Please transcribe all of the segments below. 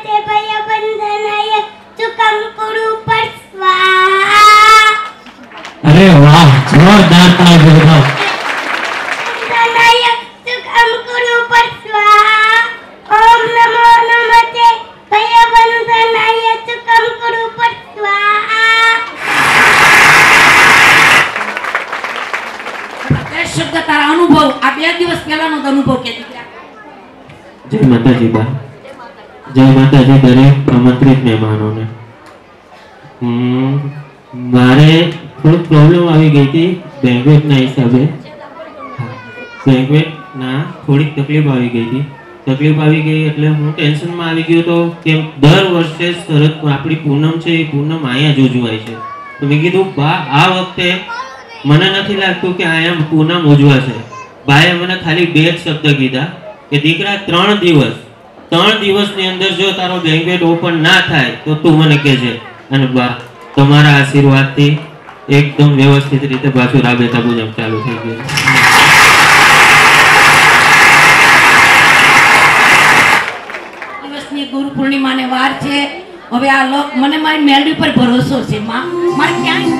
अनुमते भयबंधनाय चुकम कुरु पर स्वाहा। अरे वाह, जोरदार ताली बजाओ। बंधनाय चुकम कुरु पर स्वाहा। ओम नमो अनुमते भयबंधनाय चुकम कुरु पर स्वाहा। शब्द तारा अनुभव आ 2 દિવસ પહેલાનો અનુભવ કે દીકરા। जय माताजी बा, जय माताजी दरेक आमंत्रित मेहमानों ने। मारे थोड़ी प्रॉब्लम આવી ગઈ હતી બેંગ્વેટ ના હિસાબે। બેંગ્વેટ ના થોડી તકલીફ આવી ગઈ હતી। તકલીફ આવી ગઈ એટલે હું ટેન્શન માં આવી ગયો તો કે દર વર્ષે શરત આપણી પૂનમ છે એ પૂનમ આયા જ ઉજવાય છે। તો મેં કીધું બા આ વખતે મને નથી લાગતું કે આયા પૂનમ ઉજવાશે। બાએ મને ખાલી 2 જ શબ્દ કીધા કે દીકરા 3 દિવસની અંદર જો તારો બેંગ્વેટ ઓપન ના થાય તો તું મને કહેજે। અને બા તમારા આશીર્વાદથી એકદમ વ્યવસ્થિત રીતે પાછું રાબેતા પૂજન ચાલુ થઈ ગયું। દિવસની ગુરુ પૂર્ણિમાને વાર છે। હવે આ લોક મને મારી મેલડી પર ભરોસો છે માં। મારે ક્યાંય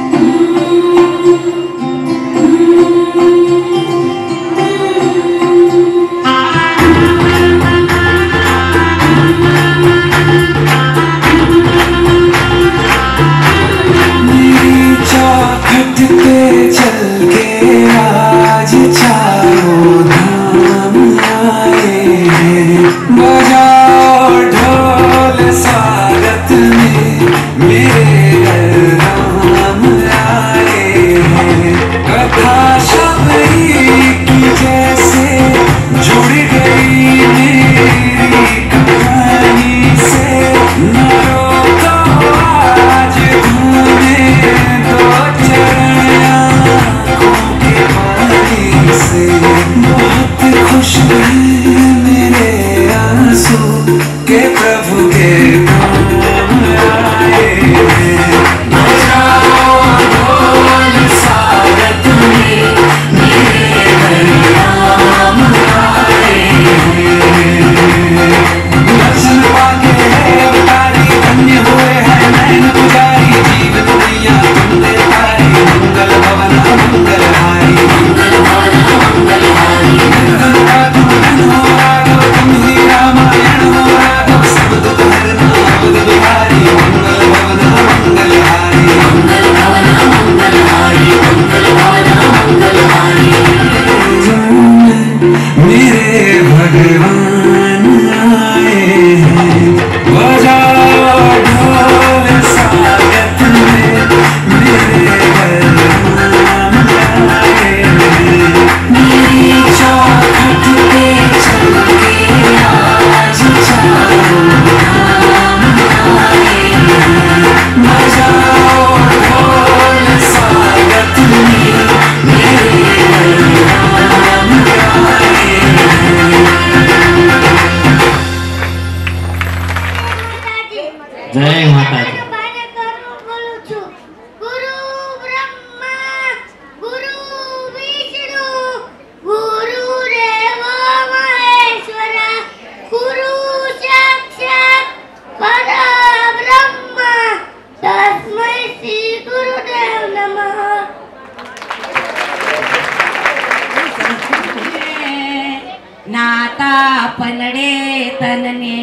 પલડે તનને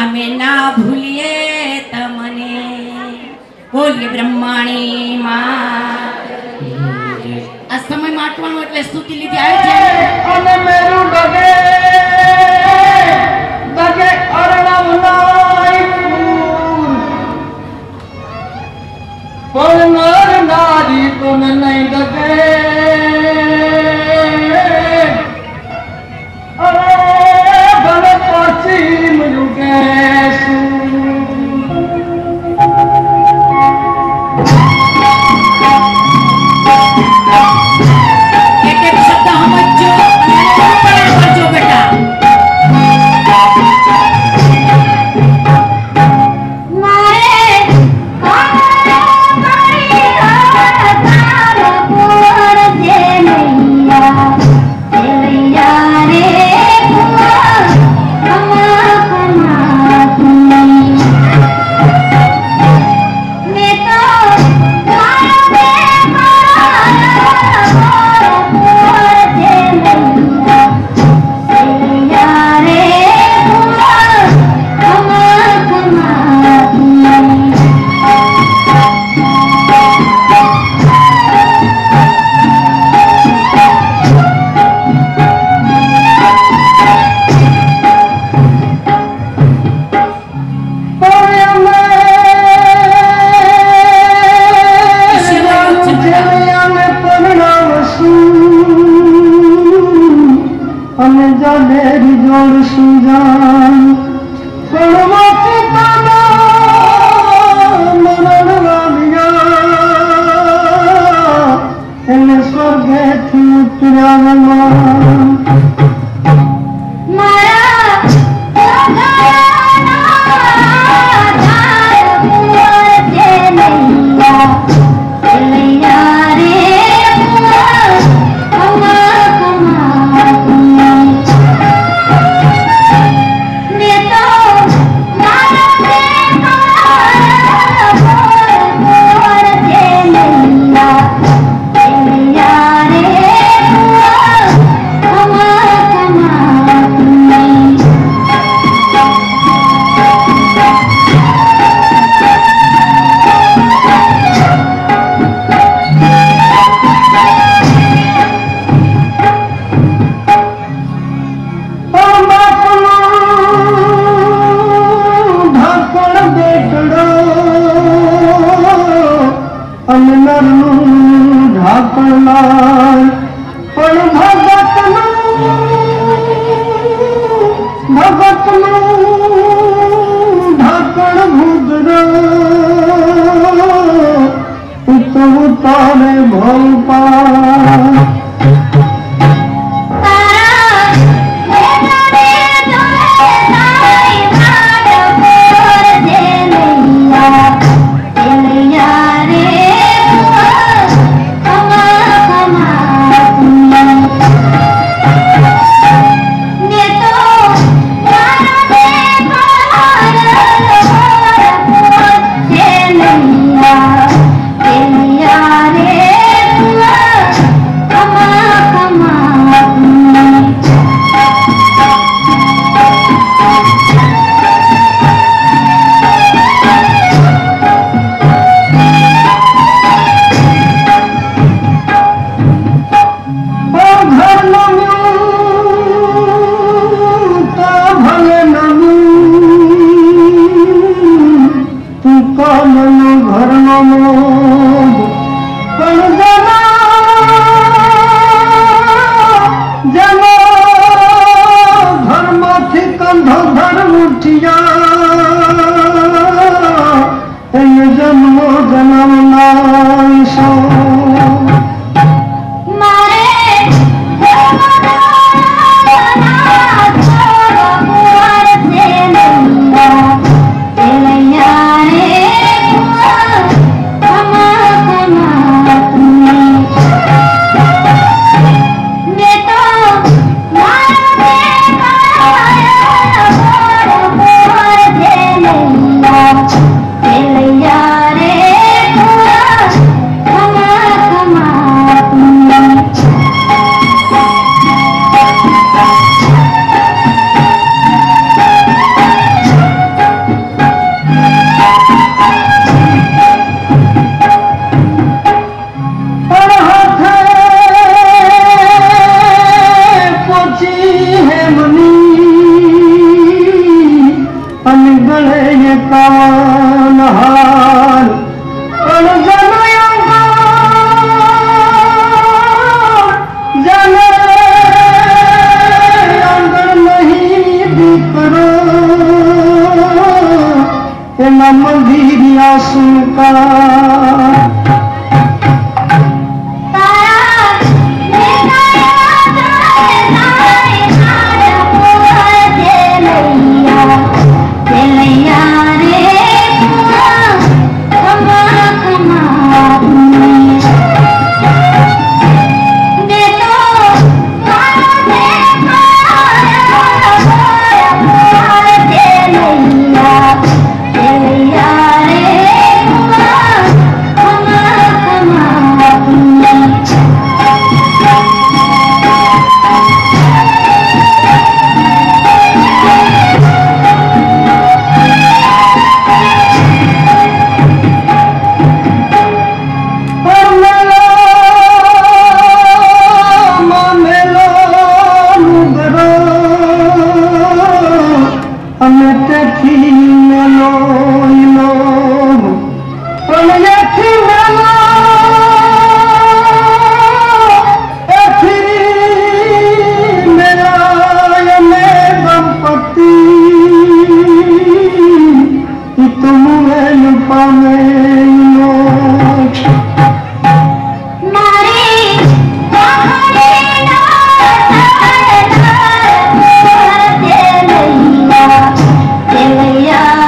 અમે ના ભૂલીએ તમને। બોલીએ બ્રહ્માણી માં। આ સમય માટવાનું એટલે સ્તુતિ લીધી આવે છે। અને મેરુ ડગે ડગે અરણમ નાઈ પણ નર નારી તો નહીં ડગે। એક એક શબ્દ સમજો અને ઉપર કરજો બેટા। નરનું ઢાંકણ લાય પણ ભગતનું ઢાંકણ ભૂગરા તું તારે ભોપા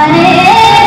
રે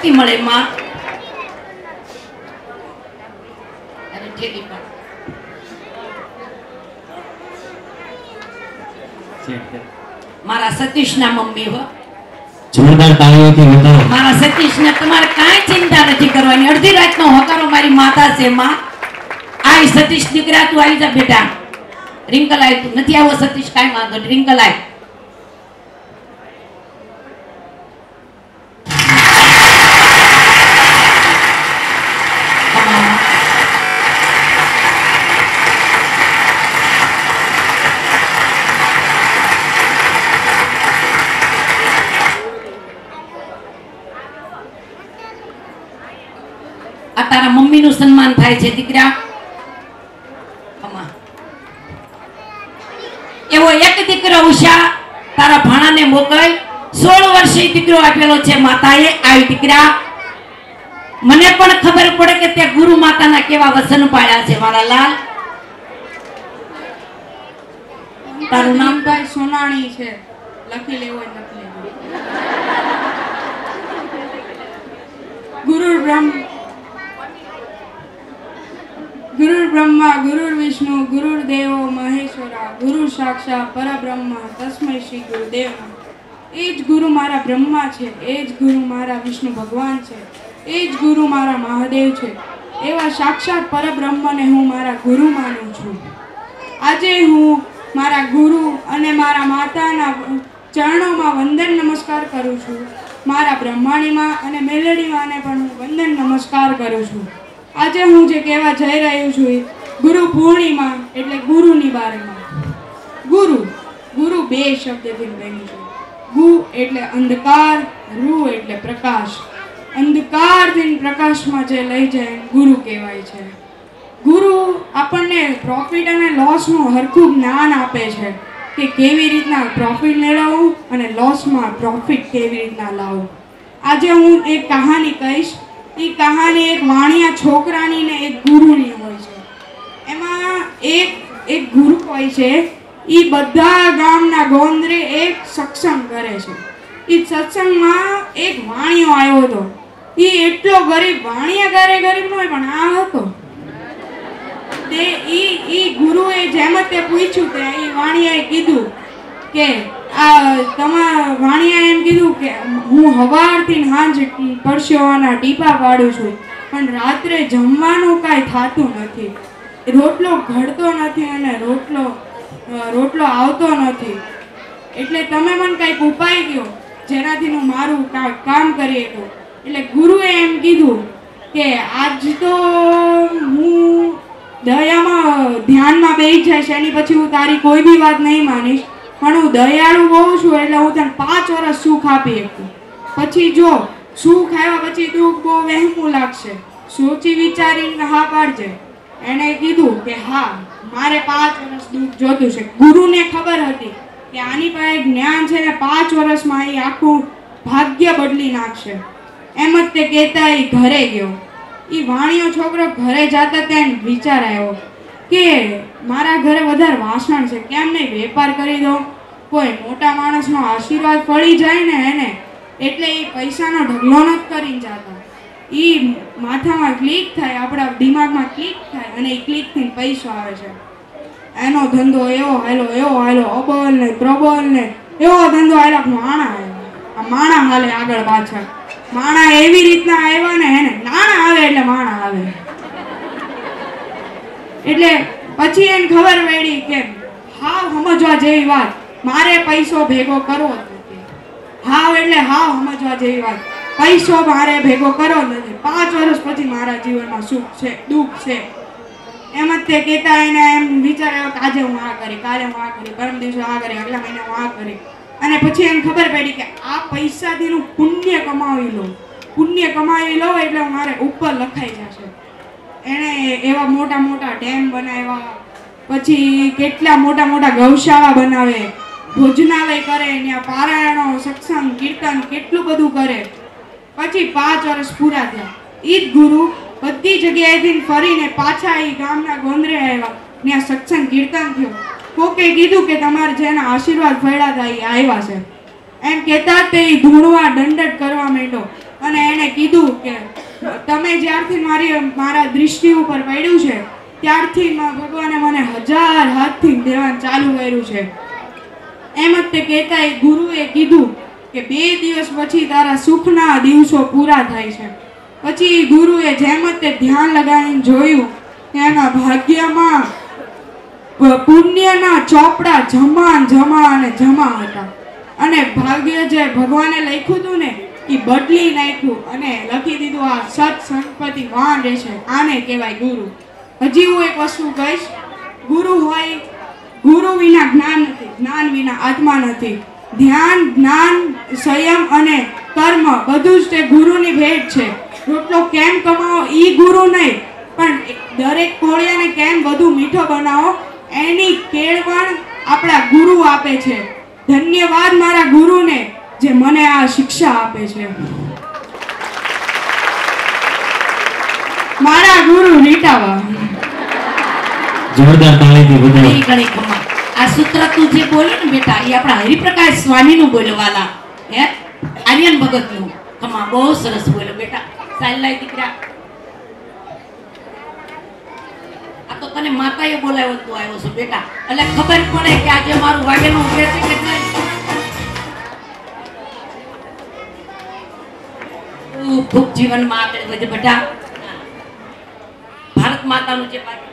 શક્તિ મળે માં. અરે ઠેલી પણ મારા સતીશના મમ્મી હો. જોરદાર તાળીઓથી વધાવો. મારા સતીશને તમારે કાંઈ ચિંતા નથી કરવાની. અડધી રાતનો હકારો મારી માતા છે માં. આય સતીશ દીકરા તું આવી જા બેટા. રિંકલ આય તું નથી આવો સતીશ કાંઈ વાંધો નહીં. રિંકલ આય. આ તારા મમ્મીનું સન્માન થાય છે દીકરા. એવો એક દીકરો ઉષા તારા ભાણાને મોકલ. 16 વર્ષે દીકરો આપેલો છે માતાએ. આવી દીકરા મને પણ ખબર પડે કે તે ગુરુ માતાના કેવા વસન પાડ્યા છે મારા લાલ. તારું નામ ભાઈ સોનાણી છે. લખી લેવો લખી લેવો. ગુરુ બ્રહ્મા ગુરુ વિષ્ણુ ગુરુ દેવો મહેશ્વરા ગુરુ સાક્ષાત પરબ્રહ્મ તસ્મૈ શ્રી ગુરુદેવ નમઃ. એ જ ગુરુ મારા બ્રહ્મા છે, એ જ ગુરુ મારા વિષ્ણુ ભગવાન છે, એ જ ગુરુ મારા મહાદેવ છે. એવા સાક્ષાત પરબ્રહ્મને હું મારા ગુરુ માનું છું. આજે હું મારા ગુરુ અને મારા માતાના ચરણોમાં વંદન નમસ્કાર કરું છું. મારા બ્રહ્માણીમાં અને મેલડીમાંને પણ હું વંદન નમસ્કાર કરું છું. આજે હું જે કહેવા જઈ રહ્યું છું એ ગુરુ પૂર્ણિમા એટલે ગુરુની બારેમાં. ગુરુ બે શબ્દથી બન્યું છે. ગુ એટલે અંધકાર, રૂ એટલે પ્રકાશ. અંધકારથી પ્રકાશમાં જે લઈ જાય ગુરુ કહેવાય છે. ગુરુ આપણને પ્રોફિટ અને લોસનું હરખું જ્ઞાન આપે છે કે કેવી રીતના પ્રોફિટ મેળવવું અને લોસમાં પ્રોફિટ કેવી રીતના લાવવું. આજે હું એક કહાની કહીશ. એ કહાની એક વાણિયા છોકરાની ને એક ગુરુની હોય છે. એમાં એક ગુરુ હોય છે. એ બધા ગામના ગોંદરે એક સત્સંગ કરે છે. એ સત્સંગમાં એક વાણિયો આવ્યો હતો. એ એટલો ગરીબ, વાણિયા ગરીબ ન હોય પણ આ હતો. તે ઈ ગુરુએ જેમ જ તે પૂછ્યું તે એ વાણિયાએ કીધું કે વાણિયાએ એમ કીધું કે હું સવારથી સાંજ પરસેવાના ટીપા પાડું છું પણ રાત્રે જમવાનું કાંઈ થતું નથી. રોટલો ઘડતો નથી અને રોટલો આવતો નથી. એટલે તમે મને કંઈક ઉપાય કહો જેનાથી હું મારું કામ કરી શકું. એટલે ગુરુએ એમ કીધું કે આજ તો હું દયામાં ધ્યાનમાં બેસી જઈશ, એની પછી હું તારી કોઈ બી વાત નહીં માનીશ, પણ હું દયાળુ બહુ છું એટલે હું તને 5 વર્ષ સુખ આપી શકું. પછી જો સુખ આવ્યા પછી દુઃખ બહુ વહેમું લાગશે, સોચી વિચારીને હા પાડજે. એણે કીધું કે હા મારે 5 વર્ષ દુઃખ જોતું છે. ગુરુને ખબર હતી કે આની પાસે જ્ઞાન છે ને 5 વર્ષમાં એ આખું ભાગ્ય બદલી નાખશે. એમ જ તે કહેતા એ ઘરે ગયો. એ વાણિયો છોકરો ઘરે જતા ત્યાં વિચાર આવ્યો કે મારા ઘરે વધારે વાસણ છે, કેમ નહીં વેપાર કરી દઉં, કોઈ મોટા માણસનો આશીર્વાદ પડી જાય ને એને. એટલે એ પૈસાનો ઢગલો નથી કરીને જતા. એ માથામાં ક્લિક થાય, આપણા દિમાગમાં ક્લિક થાય અને એ ક્લિકથી પૈસો આવે છે. એનો ધંધો એવો હાલો અબલ ને પ્રબલ ને એવો ધંધો હાલ્યો. માણા હાલે આગળ પાછળ. માણા એવી રીતના આવ્યા ને એને નાણાં આવે એટલે માણા આવે. એટલે પછી એને ખબર પડી કે હાવ સમજવા જેવી વાત, મારે પૈસો ભેગો કરવો જ નથી. હાવ એટલે હાવ સમજવા જેવી વાત, પૈસો મારે ભેગો કરવો નથી. 5 વર્ષ પછી મારા જીવનમાં સુખ છે, દુઃખ છે. એમ જ તે કહેતા એને એમ વિચાર આવ્યો કે આજે હું આ કરી, કાલે હું આ કરી, પરમ દિવસે આ કરી, આગલા મહિને હું આ કરી. અને પછી એને ખબર પડી કે આ પૈસાથી હું પુણ્ય કમાવી લઉં એટલે મારે ઉપર લખાઈ જશે. એણે એવા મોટા મોટા ડેમ બનાવ્યા, પછી કેટલા મોટા મોટા ગૌશાળા બનાવે, ભોજનાલય કરે, ત્યાં પારાયણો, સત્સંગ, કીર્તન કેટલું બધું કરે. પછી 5 વર્ષ પૂરા થયા. એ જ ગુરુ બધી જગ્યાએથી ફરીને પાછા એ ગામના ગોંદરે આવ્યા. ત્યાં સત્સંગ કીર્તન થયું. કોકે કીધું કે તમારે જેના આશીર્વાદ ફળ્યા હતા એ આવ્યા છે. એમ કહેતા તે ધૂણવા દંડટ કરવા માંડ્યો. અને એણે કીધું કે તમે જ્યારથી મારા દૃષ્ટિ ઉપર પડ્યું છે ત્યારથી ભગવાને મને 1000 હાથથી દેવાનું ચાલુ કર્યું છે. એમ જ તે કહેતા ગુરુએ કીધું કે 2 દિવસ પછી તારા સુખના દિવસો પૂરા થાય છે. પછી ગુરુએ જેમ જ તે ધ્યાન લગાવીને જોયું કે એના ભાગ્યમાં પુણ્યના ચોપડા જમા હતા અને ભાગ્ય જે ભગવાને લખ્યું હતું ને એ બદલી નાખ્યું અને લખી દીધું આ સત સંપત્તિ વાન રહેશે. આને કહેવાય ગુરુ. હજી હું એક વસ્તુ કહીશ, ગુરુ હોય, ગુરુ વિના જ્ઞાન નથી, જ્ઞાન વિના આત્મા નથી. ધ્યાન, જ્ઞાન, સંયમ અને કર્મ બધું જ તે ગુરુની ભેટ છે. રોટલો કેમ કમાવો એ ગુરુ નહીં, પણ દરેક કોળિયાને કેમ વધુ મીઠો બનાવો એની કેળવણ આપણા ગુરુ આપે છે. ધન્યવાદ મારા ગુરુને જે મને આ શિક્ષા આપે છે. મારા ગુરુ રીટાવા. જોરદાર તાળીથી વધાવો. ઘણી ઘણી ખમા. આ સૂત્ર તું જે બોલ્યો ને બેટા એ આપણા હરિપ્રકાશ સ્વામી નું બોલવાલા હે આર્યન ભગત નું. ખમા બહુ સરસ બોલ્યો બેટા. સાયલાઈ દીકરા, આ તો તને માતાએ બોલાવ્યો તું આવ્યો છો બેટા, એટલે ખબર પડે કે આજે મારું વાગેલું ઉભે છે કે નહીં. ખૂબ જીવનમાં આગળ વધે બેટા. ભારત માતાનું જે બાકી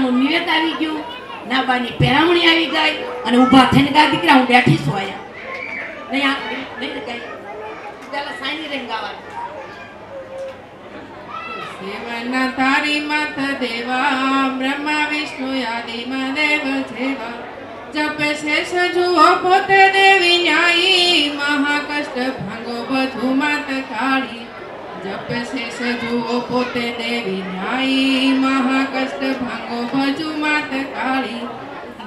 નાનું નિવેદ આવી ગયું, નાબાની પહેરામણી આવી ગઈ અને ઊભા થઈને ગાય દીકરા હું બેઠી છું આયા. નહીં આ નહીં ગાય. પેલા સાઈની રહીને ગાવાનું. સેવના તારી માત દેવા બ્રહ્મા વિષ્ણુ આદિમાં દેવ જેવા જપે શેષ જુઓ પોતે દેવી ન્યાયી મહાકષ્ટ ભાંગો બધું માત કાળી જપે શેષ જુઓ પોતે દેવી ન્યાયી મહાકષ્ટ ભાંગો બધું માત કાળી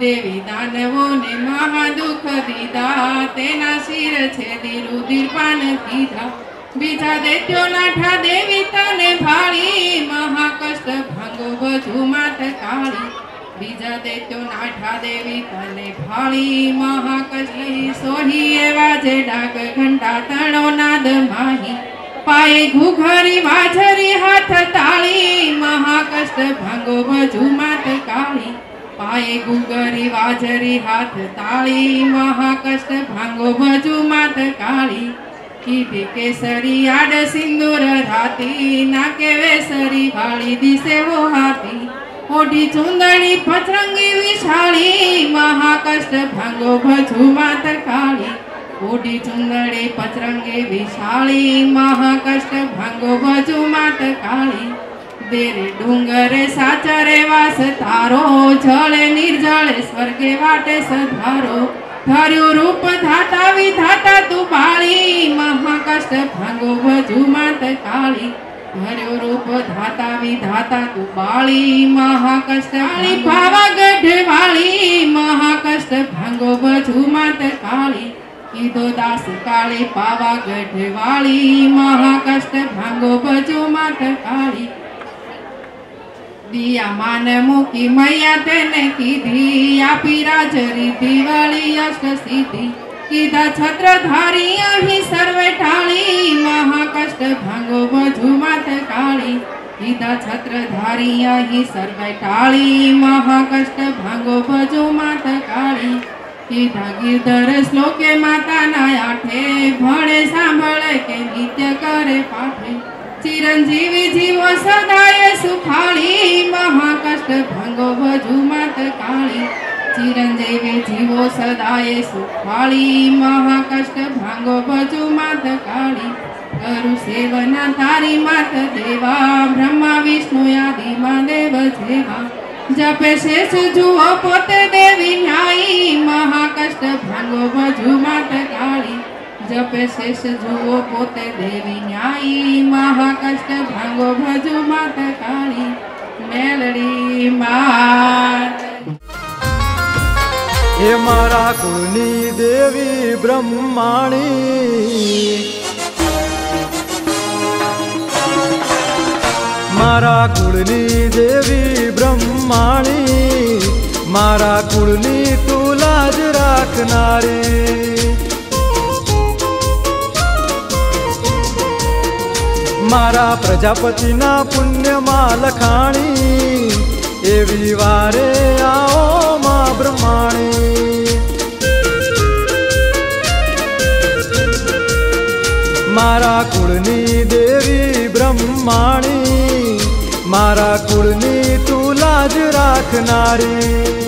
દેવી દાનવોને મહાદુઃખ દીધા તેના શિર છેદી રુધિર પાન દીધા બીજા દૈત્યો લાઠા દેવી તને ભાળી મહાકષ્ટ ભાંગો બધું માત કાળી બીજા દૈત્યો નાઠા દેવી તને ભાળી મહાકષ્ટ સોહી એવા જે ડાક ઘંટા તણો નાદ માહી પાયે ઘુઘરી વાજરી હાથ તાળી મહાકષ્ટ ભાંગો બધું માત કાળી પાયે ઘુઘરી વાજરી હાથ તાળી મહાકષ્ટ ભાંગો બધું માત કાળી કીધી કેસરી આડ સિંદૂર રાતી નાકે વેસરી વાળી દિશે વો હાથી ઓઢી ચુંદડી પચરંગી વિશાળી મહાકષ્ટ ભાંગો ભજુ માત કાળી ઓઢી ચુંદડી પચરંગી વિશાળી મહાકષ્ટ ભાંગો ભજુ માત કાળી દેરે ડુંગરે સાચરે વાસ તારો જળે નિર્જળે સ્વર્ગે વાટે સધારો ધર્યું રૂપ ધાતા વિધાતા તું બાળી મહાકષ્ટ ભાંગો ભજુ માત કાળી ધર્યું રૂપ ધાતા વિધાતા તું બાળી મહાકષ્ટ કાળી પાવાગઢ વાળી મહાકષ્ટ ભાંગો ભજુ માત કાળી કીધો દાસ કાળી પાવાગઢ વાળી મહાકષ્ટ ભાંગો ભજુ માત કાળી દિયા માન મૂકી મૈયા તેને કીધી આપી રાજરી દિવાળી અષ્ટ સિદ્ધિ કીધા છત્રધારી અહીં સર્વે ટાળી મહાકષ્ટ ભાંગો ભજુ માત કાળી કીધા છત્રધારી અહીં સર્વે ટાળી મહાકષ્ટ ભાંગો ભજુ માત કાળી કીધા ગિરધર શ્લોકે માતાના આઠે ભણે સાંભળે કે નિત્ય કરે પાઠે ચિરંજીવી જીવો સદાય સુખાળી મહાકષ્ટ ભાંગો ભજુ માત કાળી ચિરંજીવી જીવો સદાય સુખાળી મહાકષ્ટ ભાંગો ભજુ માત કાળી કરુ સેવના તારી માત દેવા બ્રહ્મા વિષ્ણુ આદિમાં દેવ જેવા જપે શેષ જુઓ પોતે દેવી ન્યાયી મહાકષ્ટ ભાંગો ભજુ માત કાળી જપે શેષ જુઓ પોતે દેવી ન્યાયી મહાકષ્ટ ભાંગો ભજુ માત કાળી મેલડી માત હે મારા કુળની દેવી બ્રહ્માણી મારા કુળની દેવી બ્રહ્માણી મારા કુળની તું લાજ રાખનારી મારા પ્રજાપતિના પુણ્યમાં લખાણી એવી વારે આવો માં બ્રહ્માણી મારા કુળની દેવી બ્રહ્માણી મારા કુળની તું લાજ રાખનારી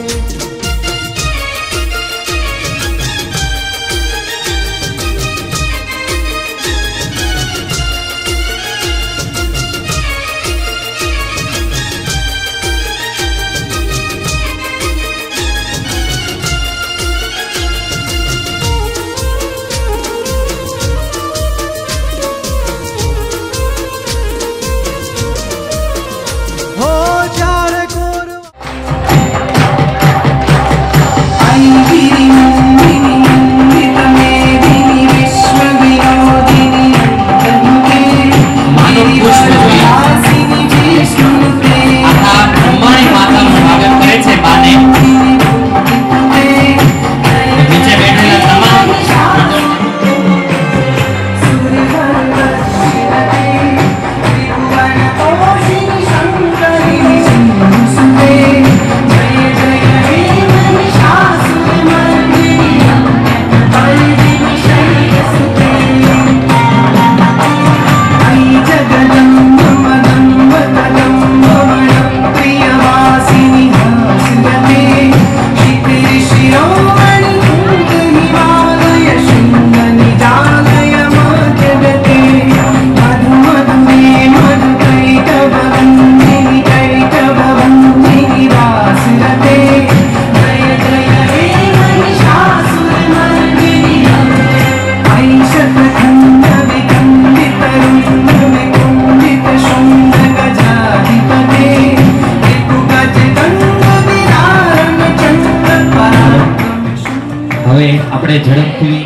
હવે આપણે ઝડપથી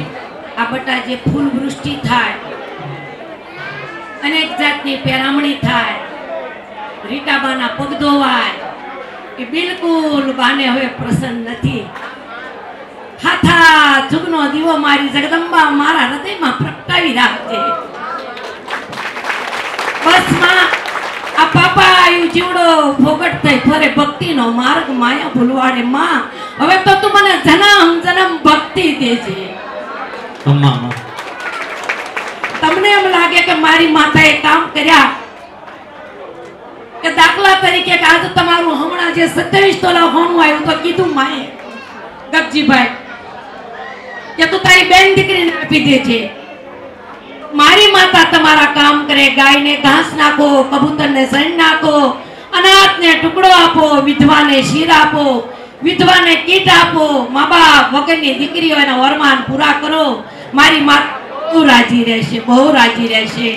આ બટા જે ફૂલ વૃષ્ટિ થાય, અનેક જાતની પેરામણી થાય, રીટાબાના પગ ધોવાય, એ બિલકુલ બાને હવે પ્રસન્ન નથી. હાથા જુગનો દીવો મારી જગદંબા મારા હૃદયમાં પ્રગટાવી રાખજે. બસ માં આ પાપા આયુ જીવડો ભોગટ થઈ ફરે ભક્તિનો માર્ગ માયા ભૂલવાડે. માં હવે તો તું મને જન્મ જન્મ ભક્તિ દેજે. તમને એમ લાગે કે મારી માતાએ કામ કર્યા કે દાખલા તરીકે કે આજે તમારું હમણાં જે 27 તોલા હોનું આવ્યું તો કીધું માએ ગગજીભાઈ કે તું તારી બેન દીકરીને આપી દેજે. મારી માતા તમારા કામ કરે, ગાયને ઘાસ નાખો, કબૂતરને સણ નાખો, અનાથને ટુકડો આપો, વિધવાને શીર આપો, વિધવાને કીટ આપો, મા બાપ વગરની દીકરીઓ એના વરમાન પૂરા કરો. મારી માતા બહુ રાજી રહેશે, બહુ રાજી રહેશે.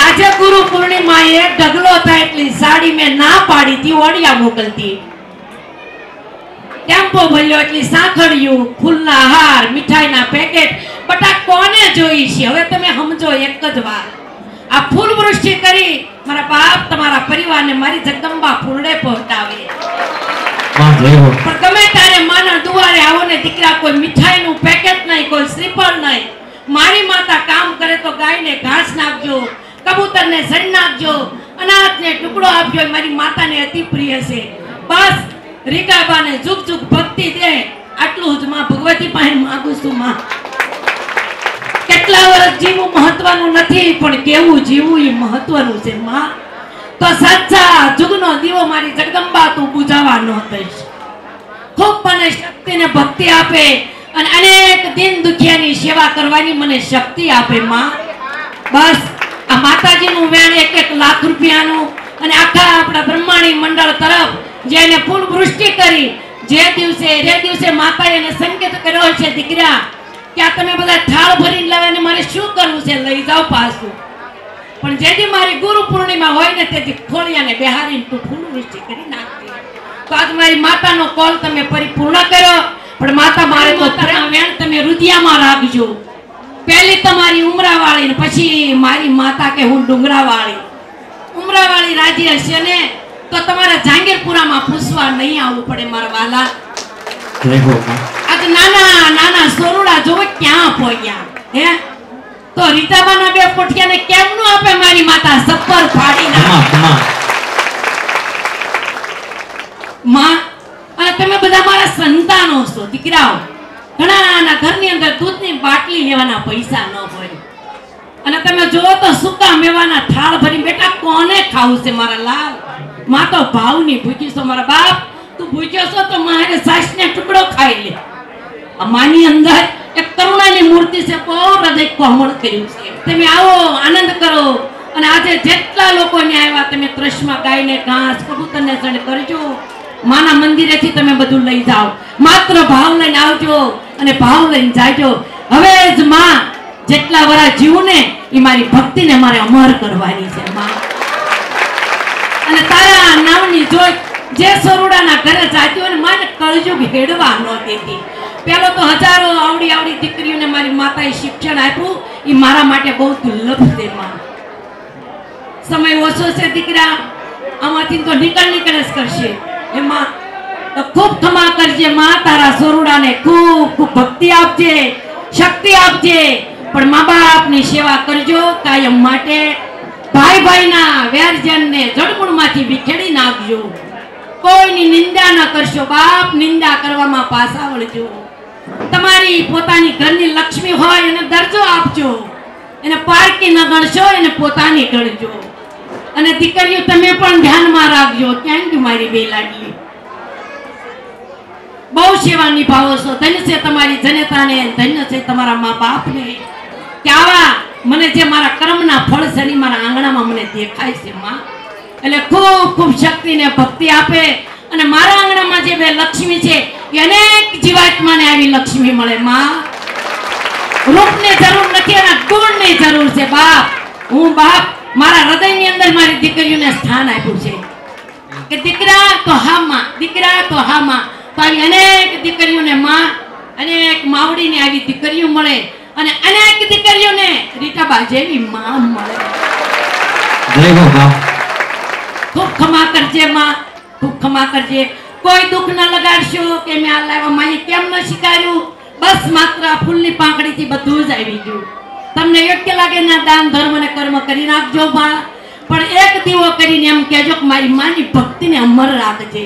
આજે ગુરુ પૂર્ણિમાએ ઢગલો થાય એટલી સાડી મેં ના પાડી હતી, ઓડિયા મોકલતી. ટેમ્પો ભર્યો એટલી સાંકળિયું, ફૂલના હાર, મીઠાઈના પેકેટ. બટા કોને જોઈ છે? હવે તમે સમજો એક જ વાર. આ ફૂલ વૃષ્ટિ કરી મારા બાપ તમારા પરિવારને મારી જગદંબા ફૂલડે પહોંચાવે. પણ ગમે ત્યારે માના દુવારે આવો ને દીકરા, કોઈ મીઠાઈનું પેકેટ નહીં, કોઈ શ્રીફળ નહીં. મારી માતા કામ કરે તો ગાયને ઘાસ નાખજો, કબૂતરને સણ નાખજો, અનાથને ટુકડો આપજો. મારી માતાને અતિ પ્રિય છે. બસ રીકાબાને જુગ જુગ ભક્તિ દે, આટલું જ માં ભગવતી પાસે માંગુ છું. માં કેટલા વર્ષ જીવવું મહત્વનું નથી, પણ કેવું જીવવું એ મહત્વનું છે. માં તો સાચા જુગનો દીવો મારી જગદંબા તું બુજાવા ન દઈશ. ખૂબ મને શક્તિ ને ભક્તિ આપે અને અનેક દિન દુખિયાની સેવા કરવાની મને શક્તિ આપે. માં બસ આ માતાજીનું વેણ 1-1 લાખ રૂપિયાનું અને આખા આપણા બ્રહ્માણી મંડળ તરફ જેને ફૂલ વૃષ્ટિ કરી, જે દિવસે માતાએ એને સંકેત કર્યો છે, દીકરા કે આ તમે બધા થાળ ભરીને લાવે, મારે શું કરવું છે? લઈ જાઓ પાછું. પણ જેથી મારી ગુરુ પૂર્ણિમા હોય ને તેથી ખોડિયાને બેહારીને તું ફૂલ વૃષ્ટિ કરી નાખતી. તો આજ મારી માતાનો કોલ તમે પરિપૂર્ણ કર્યો. પણ માતા મારે તો વેણ તમે રુધિયામાં રાખજો. પહેલી તમારી ઉમરાવાળી ને પછી મારી માતા કે હું ડુંગરાવાળી. ઉમરાવાળી રાજી હશે ને તો તમારે જાંગીરપુરામાં પૂછવા નહીં આવવું પડે મારા વાલા. આજે નાના નાના સોરુડા જોવે ક્યાં પહોંચ્યા હે? તો રીતાબાના 2 પોઠિયાને કેમનું આપે મારી માતા સફર ફાડી નાખે. માં અને તમે બધા મારા સંતાનો છો, દીકરાઓ. ઘણાના ઘરની અંદર દૂધની બાટલી લેવાના પૈસા ન હોય અને તમે જોવો તો સૂકા મેવાના થાળ ભરી બેટા કોને ખાવું છે મારા લાલ? માં તો ભાવની ભૂખી છો. મારા બાપ તું ભૂખ્યો છો તો મારે સાસને ટુકડો ખાઈ લે. માની અંદર એક કરુણાની મૂર્તિ છે, બહુ હૃદય કોમળ કર્યું છે. તમે આવો, આનંદ કરો. અને આજે જેટલા લોકો ને આવ્યા તમે ત્રશમાં ગાયને ઘાસ, કબૂતરને સણ કરજો. માના મંદિરેથી તમે બધું લઈ જાઓ. માત્ર ભાવ લઈને આવજો અને ભાવ લઈને જાજો. હવે જ માં જેટલા વરા જીવું ને એ મારી ભક્તિને મારે અમર કરવાની છે. માં અને તારા નામની જોઈ જે સરુડાના ઘરે જાતી હોય ને માને કળજુગ હેડવા ન દેતી. પેલો તો હજારો આવડી દીકરીઓને મારી માતાએ શિક્ષણ આપ્યું, એ મારા માટે બહુ દુર્લભ છે. માં સમય ઓછો છે દીકરા, આમાંથી તો નીકળ જ કરશે. એમાં તો ખૂબ ખમા કરજે માં. તારા સરુડાને ખૂબ ખૂબ ભક્તિ આપજે, શક્તિ આપજે. પણ મા બાપની સેવા કરજો કાયમ માટે. ભાઈ ભાઈના વેરજનને જડમૂળમાંથી વિખેડી નાખજો. કોઈની નિંદા ન કરશો બાપ, નિંદા કરવામાં પાછા વળજો. તમારી પોતાની ઘરની લક્ષ્મી હોય એને દરજ્જો આપજો, એને પારકી ન ગણશો, એને પોતાની ગણજો. અને દીકરીઓ તમે પણ ધ્યાનમાં રાખજો. થેન્ક યુ મારી બે લાડલી, બહુ સેવા નિભાવો છો. ધન્ય છે તમારી જનતાને, ધન્ય છે તમારા મા બાપને કે આવા મને જે મારા કર્મના ફળ છે ને મારા આંગણામાં મને દેખાય છે. માં એટલે ખૂબ ખૂબ શક્તિ ને ભક્તિ આપે. અને મારા આંગણામાં જે 2 લક્ષ્મી છે એ અનેક જીવાત્માને આવી લક્ષ્મી મળે. માં રૂપની જરૂર નથી, એના ગુણની જરૂર છે. બાપ હું બાપ મારા હૃદયની અંદર મારી દીકરીઓને સ્થાન આપ્યું છે કે દીકરા તો હા માં, દીકરા તો હા માં. તો આવી અનેક દીકરીઓને માં અનેક માવડીને આવી દીકરીઓ મળે અને અનેક દીકરીઓને રીટાબા જેવી માં મળે. જય હો બા. ખૂબ ક્ષમા કરજે માં, ખૂબ ક્ષમા કરજે. કોઈ દુઃખ ન લગાડશો કે મેં આ લાવ્યા માએ કેમ ન શીખાયું. બસ માત્ર આ ફૂલની પાંખડીથી બધું જ આવી ગયું. તમને યોગ્ય લાગે ના દાન ધર્મ અને કર્મ કરી નાખજો બા, પણ એક દીવો કરીને એમ કહેજો કે મારી માની ભક્તિને અમર રાખજે.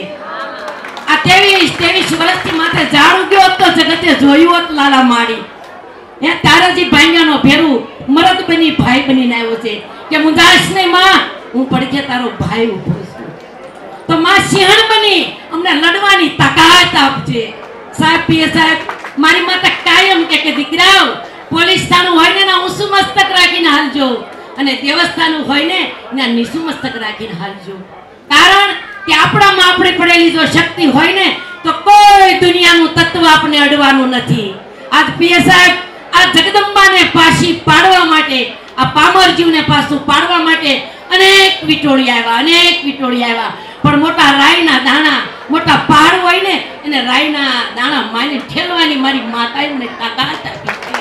આ 23 વર્ષથી માથે ઝાડ ઉગ્યો તો જગતે જોયું હોત લાલા માડી. હે તારાજી ભાઈયાનો ભેરું મરદ બની ભાઈ બનીને આવ્યો છે કે મુંજાશ નહીં માં, હું પડખે તારો ભાઈ ઊભો છું. તો માં સિંહણ બની અમને લડવાની તાકાત આપજે. સાહેબ પીએ સાહેબ મારી માતા કાયમ કે દીકરાઓ પોલીસ થાનું હોય ને ના ઊંચું મસ્તક રાખીને હાલજો અને દેવસ્થાન હોય ને ના નીચું મસ્તક રાખીને હાલજો. કારણ કે આપણામાં આપણે પડેલી જો શક્તિ હોય ને તો કોઈ દુનિયાનું તત્વ આપણે અડવાનું નથી. આજ પીએ સાહેબ આ જગદંબાને પાછી પાડવા માટે, આ પામરજીવને પાછું પાડવા માટે અનેક વિટોળી આવ્યા. પણ મોટા રાયના દાણા, મોટા પહાડ હોય ને એને રાયના દાણા માને ઠેલવાની મારી માતાએ મને તાકાત આપી છે.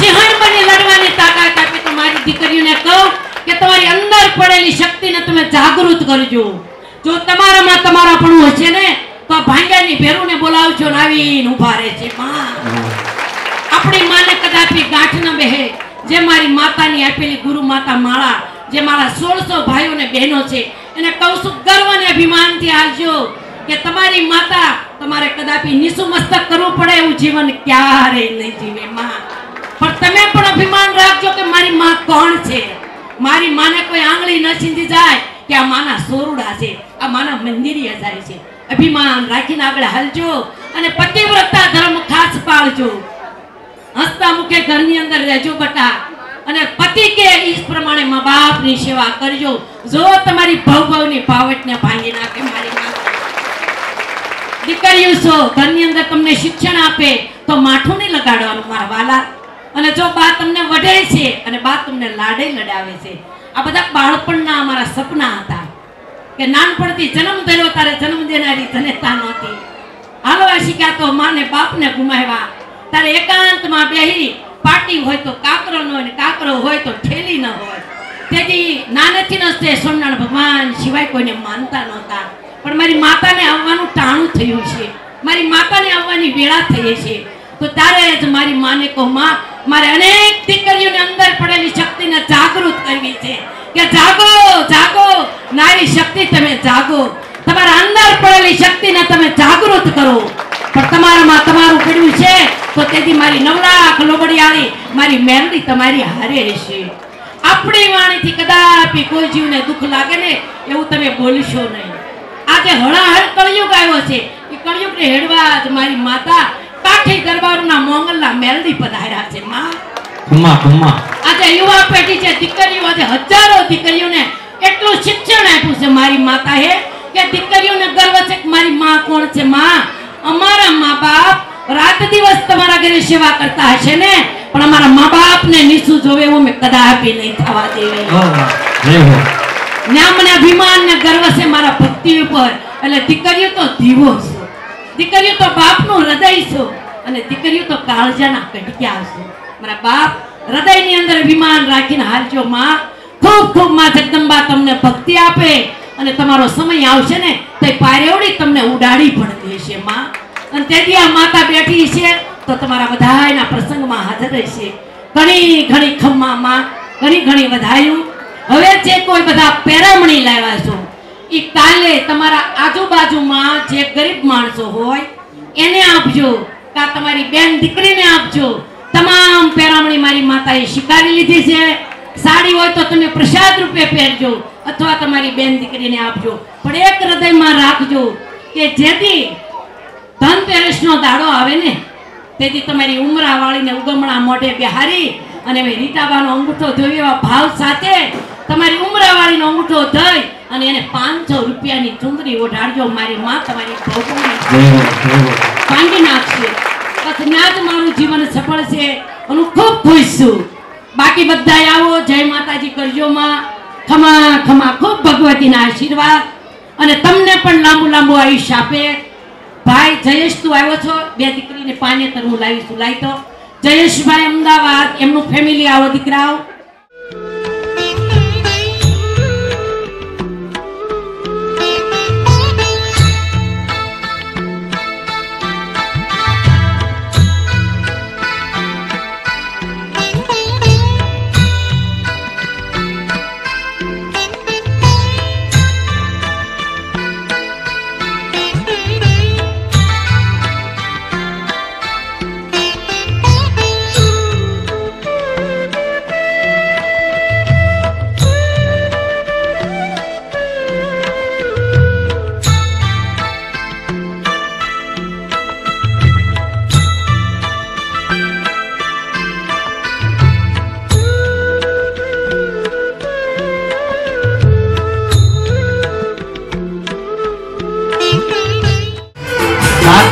સિંહણ બની લડવાની તાકાત આપી. તો મારી દીકરીઓને કહું કે તમારી અંદર પડેલી શક્તિને તમે જાગૃત કરજો. જો તમારામાં તમારાપણું હશે ને તો ભાંગ્યાની ભેરુને બોલાવજો ને આવીને ઊભા રહે છે. આપણી માને કદાપી ગાંઠ ન બેહે. જે મારી માતાની આપેલી ગુરુ માતા માળા, જે મારા 1600 ભાઈઓ ને બહેનો છે એને કહું છું ગર્વ અને અભિમાનથી હાલજો કે તમારી માતા તમારે કદાપી નીચું મસ્તક કરવું પડે એવું જીવન ક્યારેય નહીં જીવે માં. પણ તમે પણ અભિમાન રાખજો કે મારી માં કોણ છે. મારી માને કોઈ આંગળી ન ચીંધી જાય કે આ માના સોરડા છે, આ માના મંદિરે જાય છે. અભિમાન રાખીને આગળ હાલજો અને પતિવ્રતા ધર્મ ખાસ પાળજો. હસતા મુખે ઘરની અંદર રહેજો બટા અને પતિ કે ઈ પ્રમાણે મા બાપની સેવા કરજો. જો તમારી ભવભવની પાવટને ભાંગી નાખે મારી માં. દીકરીઓ છો ઘરની અંદર તમને શિક્ષણ આપે તો માઠું નહીં લગાડવાનું મારા વાલા. અને જો બા તમને વઢે છે અને બા તમને લાડે લડાવે છે. આ બધા બાળપણના અમારા સપના હતા કે નાનપણથી જન્મ થયો તારે જન્મ દેનારી જનેતા નહોતી. હાલો શીખ્યા તો માને બાપને ગુમાવ્યા. તારે એકાંતમાં બેહી પાટી હોય તો કાકરો ન હોય ને કાકરો હોય તો ઠેલી ન હોય. તેથી નાનેથી ન તે સોમનાથ ભગવાન સિવાય કોઈને માનતા નહોતા. પણ મારી માતાને આવવાનું ટાણું થયું છે, મારી માતાને આવવાની વેળા થઈ છે. તો તારે જ મારી માને કહો માં મારે અનેક દીકરીઓને અંદર પડેલી શક્તિને જાગૃત કરવી છે કે જાગો જાગો નારી શક્તિ, તમે જાગો. તમારા અંદર પડેલી શક્તિને તમે જાગૃત કરો. પણ તમારામાં તમારું પડ્યું છે તો તેથી મારી 9 લાખ લોબડિયાળી મારી મેરડી તમારી હારે રહેશે. આપણી વાણીથી કદાપી કોઈ જીવને દુઃખ લાગે ને એવું તમે બોલશો નહીં. આજે હળાહળ કળયુગ આવ્યો છે, એ કળયુગને હેડવા જ મારી માતા કાઠી દરબારના મોંગલના મેરડી પધાર્યા છે માં. આજે યુવા પેઢી છે, દીકરીઓ, આજે હજારો દીકરીઓને એટલું શિક્ષણ આપ્યું છે મારી માતાએ કે દીકરીઓને ગર્વ છે કે મારી માં કોણ છે. માં અમારા મા બાપ રાત દિવસ તમારા ઘરે સેવા કરતા હશે ને પણ અમારા મા બાપને નીચું જોવે એવું મેં કદાપી નહીં થવા દેવી. મને અભિમાન ને ગર્વ છે મારા ભક્તિ ઉપર. એટલે દીકરીઓ તો દીવો છે, દીકરીઓ તો બાપનું હૃદય છે અને દીકરીઓ તો કાળજાના કટક્યા છે. મારા બાપ હૃદયની અંદર અભિમાન રાખીને હાલજો માં. ખૂબ ખૂબ માં જગદંબા તમને ભક્તિ આપે અને તમારો સમય આવશે ને તો પારેવડી તમને ઉડાડી પણ દેશે માં. અને તેથી આ માતા બેઠી છે તો તમારા બધાના પ્રસંગમાં હાજર રહેશે. ઘણી ઘણી ખમ્મા માં, ઘણી ઘણી વધાયું. હવે જે કોઈ બધા પેરામણી લાવ્યા છો એ કાલે તમારા આજુબાજુમાં જે ગરીબ માણસો હોય એને આપજો, કા તમારી બેન દીકરીને આપજો. તમામ પેરામણી મારી માતાએ સ્વીકારી લીધી છે. સાડી હોય તો તમે પ્રસાદ રૂપે પહેરજો અથવા તમારી બેન દીકરીને આપજો. પણ એક હૃદયમાં રાખજો કે જેથી ધનતેરસનો દાડો આવે ને તેથી તમારી ઉમરા વાળીને ઉગમણા મોઢે બિહારી અને રીટાબાનો અંગૂઠો ધોઈ એવા ભાવ સાથે તમારી ઉમરા વાળીનો અંગૂઠો ધોઈ અને એને 500 રૂપિયાની ચુંદડી ઓઢાડજો. મારી માં તમારી ભોગવણી ભાંગી નાખશે. બસ ત્યાં જ મારું જીવન સફળ છે. હું ખૂબ ખુશ છું. બાકી બધા આવો, જય માતાજી કરજો માં. ખમા ખમા ખૂબ ભગવતીના આશીર્વાદ અને તમને પણ લાંબુ લાંબુ આયુષ્ય આપે. ભાઈ જયેશ તું આવ્યો છો, બે દીકરીને પાનેતર હું લાવીશું. લાવી તો જયેશભાઈ અમદાવાદ, એમનું ફેમિલી આવો દીકરાઓ.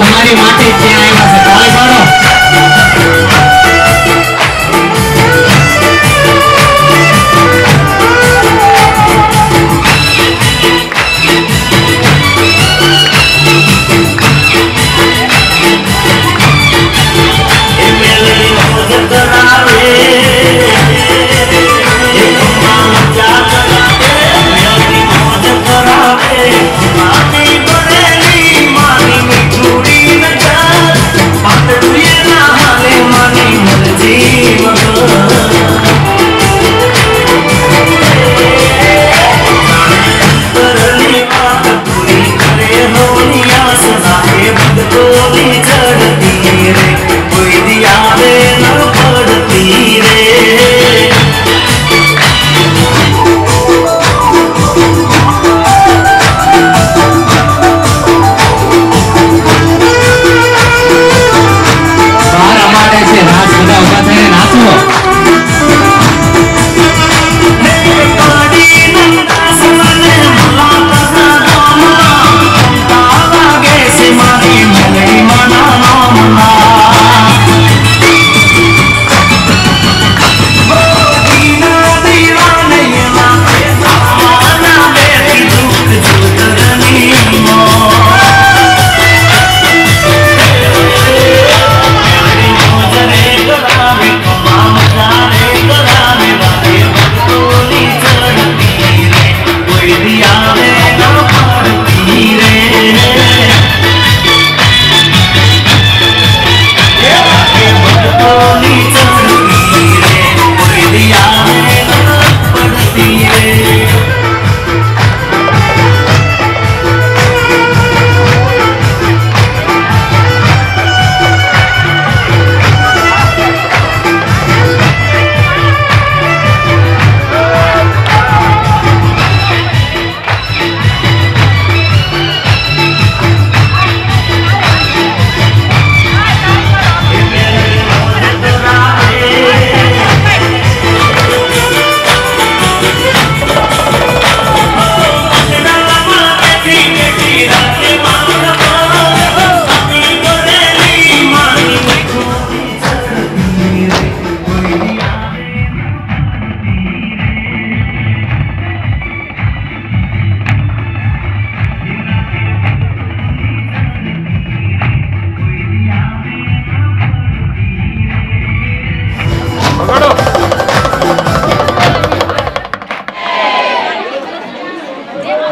તમારી માટે જ ત્યાં આવ્યા છે, તાળી પાડો.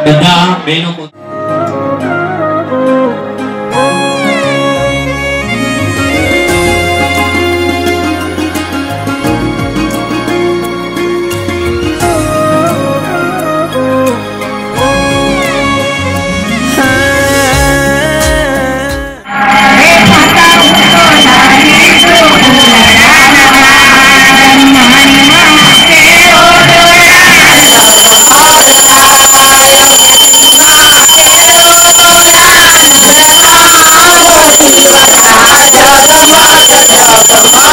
બધા બહેનો Bye.